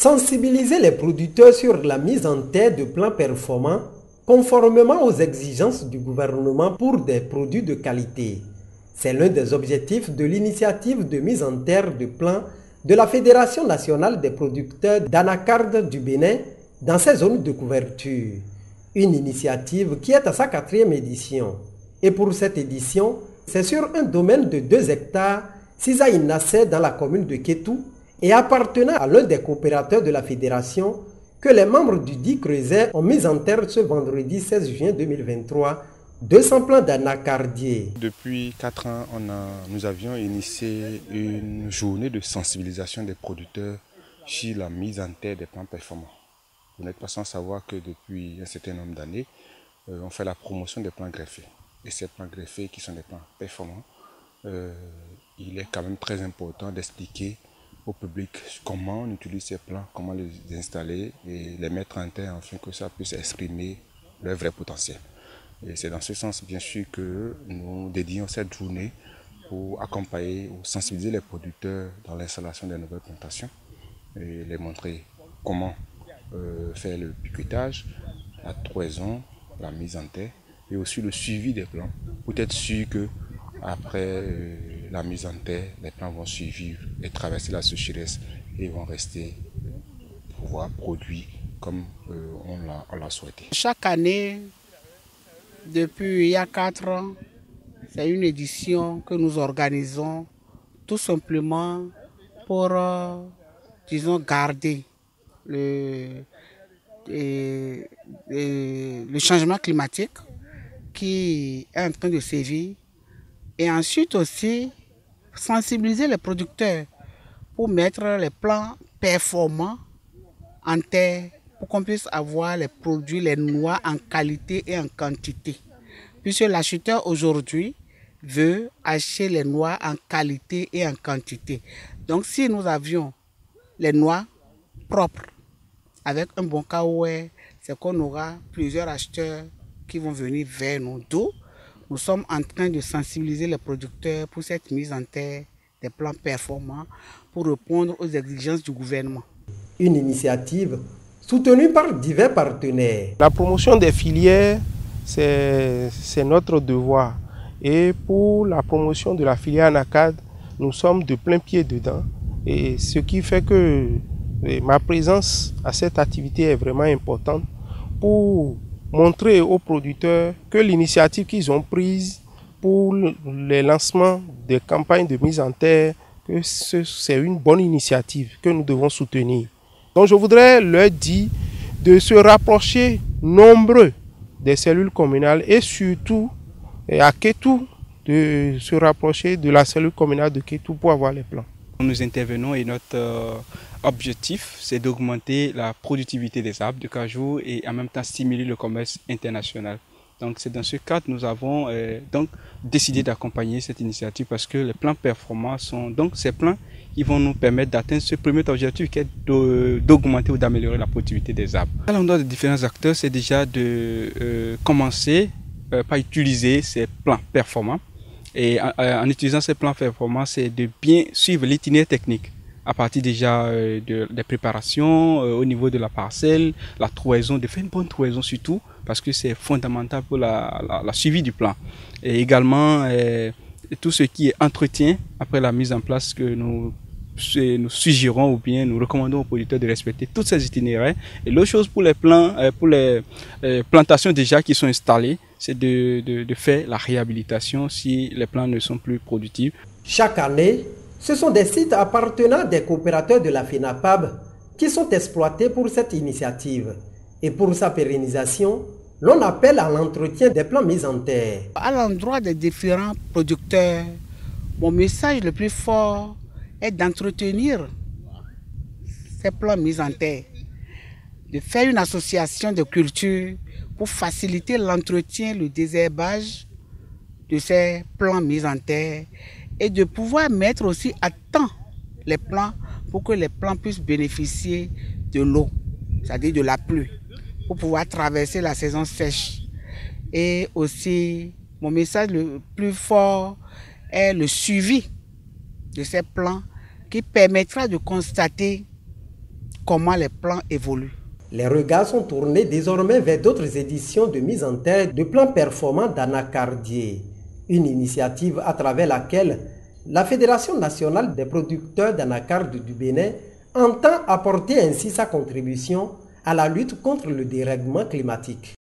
Sensibiliser les producteurs sur la mise en terre de plans performants conformément aux exigences du gouvernement pour des produits de qualité. C'est l'un des objectifs de l'initiative de mise en terre de plans de la Fédération nationale des producteurs d'anacarde du Bénin dans ses zones de couverture. Une initiative qui est à sa 4e édition. Et pour cette édition, c'est sur un domaine de 2 hectares, Cisaï Nassé dans la commune de Kétou, et appartenant à l'un des coopérateurs de la fédération, que les membres du dit Creuset ont mis en terre ce vendredi 16 juin 2023 200 plants d'anacardier. Depuis 4 ans, nous avions initié une journée de sensibilisation des producteurs sur la mise en terre des plants performants. Vous n'êtes pas sans savoir que depuis un certain nombre d'années, on fait la promotion des plants greffés. Et ces plants greffés qui sont des plants performants, il est quand même très important d'expliquer au public comment on utilise ces plants, comment les installer et les mettre en terre afin que ça puisse exprimer leur vrai potentiel. Et c'est dans ce sens, bien sûr, que nous dédions cette journée pour accompagner ou sensibiliser les producteurs dans l'installation des nouvelles plantations et les montrer comment faire le piquetage, la toison, la mise en terre et aussi le suivi des plants pour être sûr que après la mise en terre, les plants vont survivre et traverser la sécheresse et vont rester pouvoir produire comme on l'a souhaité. Chaque année, depuis il y a 4 ans, c'est une édition que nous organisons tout simplement pour, disons, garder le changement climatique qui est en train de sévir et ensuite aussi sensibiliser les producteurs pour mettre les plants performants en terre pour qu'on puisse avoir les produits, les noix en qualité et en quantité. Puisque l'acheteur aujourd'hui veut acheter les noix en qualité et en quantité. Donc si nous avions les noix propres avec un bon caouet, c'est qu'on aura plusieurs acheteurs qui vont venir vers nous. D'où nous sommes en train de sensibiliser les producteurs pour cette mise en terre des plans performants pour répondre aux exigences du gouvernement. Une initiative soutenue par divers partenaires. La promotion des filières, c'est notre devoir. Et pour la promotion de la filière anacarde, nous sommes de plein pied dedans. Et ce qui fait que ma présence à cette activité est vraiment importante pour montrer aux producteurs que l'initiative qu'ils ont prise pour les lancements des campagnes de mise en terre, que c'est une bonne initiative que nous devons soutenir. Donc je voudrais leur dire de se rapprocher nombreux des cellules communales et surtout à Kétou de se rapprocher de la cellule communale de Kétou pour avoir les plans. Nous intervenons et notre objectif, c'est d'augmenter la productivité des arbres de cajou et en même temps stimuler le commerce international. Donc c'est dans ce cadre que nous avons donc décidé d'accompagner cette initiative parce que les plans performants sont donc ces plans qui vont nous permettre d'atteindre ce premier objectif qui est d'augmenter ou d'améliorer la productivité des arbres. À l'endroit des différents acteurs, c'est déjà de commencer par utiliser ces plans performants. Et en utilisant ces plans performants, c'est de bien suivre l'itinéraire technique à partir déjà des préparations au niveau de la parcelle, la toison, de faire une bonne toison surtout parce que c'est fondamental pour la suivi du plan. Et également tout ce qui est entretien après la mise en place que nous suggérons ou bien nous recommandons aux producteurs de respecter tous ces itinéraires. Et l'autre chose pour les plants, pour les plantations déjà qui sont installées, c'est de faire la réhabilitation si les plants ne sont plus productifs. Chaque année, ce sont des sites appartenant des coopérateurs de la FENAPAB qui sont exploités pour cette initiative. Et pour sa pérennisation, l'on appelle à l'entretien des plants mis en terre. À l'endroit des différents producteurs, mon message le plus fort est d'entretenir ces plants mis en terre, de faire une association de culture pour faciliter l'entretien, le désherbage de ces plants mis en terre et de pouvoir mettre aussi à temps les plants pour que les plants puissent bénéficier de l'eau, c'est-à-dire de la pluie, pour pouvoir traverser la saison sèche. Et aussi, mon message le plus fort est le suivi de ces plants qui permettra de constater comment les plans évoluent. Les regards sont tournés désormais vers d'autres éditions de mise en terre de plans performants d'anacardier, une initiative à travers laquelle la Fédération nationale des producteurs d'anacarde du Bénin entend apporter ainsi sa contribution à la lutte contre le dérèglement climatique.